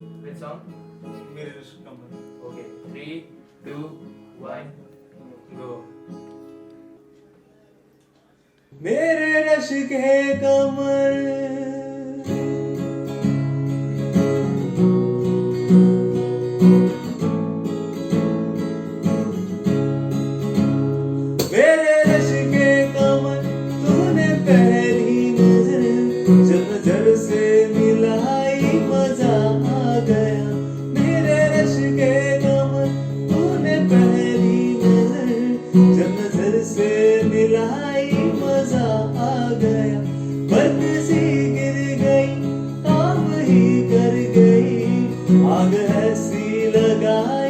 Which song? मेरे RashKe Qamar. Okay. 3, 2, 1, go. मेरे RashKe Qamar मेरे RashKe Qamar तूने पहली नजर जब नजर से मिलाई मजा आ गया मेरे RashKe Qamar तूने पहली नजर जब नजर से मिलाई मजा आ गया बर्फ सी गिर गई काम ही कर गई आग ऐसी लगाई